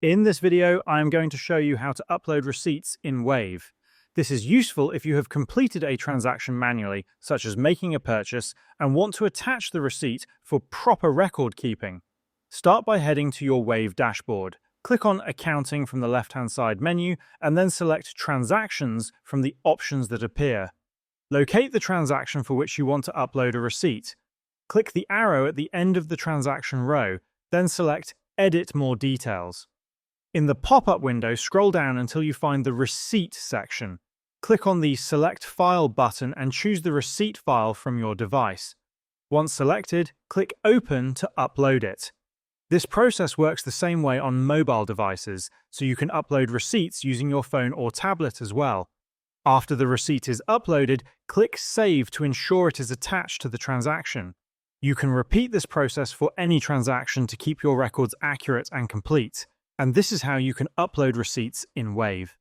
In this video, I am going to show you how to upload receipts in Wave. This is useful if you have completed a transaction manually, such as making a purchase, and want to attach the receipt for proper record keeping. Start by heading to your Wave dashboard. Click on Accounting from the left-hand side menu, and then select Transactions from the options that appear. Locate the transaction for which you want to upload a receipt. Click the arrow at the end of the transaction row, then select Edit More Details. In the pop-up window, scroll down until you find the Receipt section. Click on the Select File button and choose the receipt file from your device. Once selected, click Open to upload it. This process works the same way on mobile devices, so you can upload receipts using your phone or tablet as well. After the receipt is uploaded, click Save to ensure it is attached to the transaction. You can repeat this process for any transaction to keep your records accurate and complete. And this is how you can upload receipts in Wave.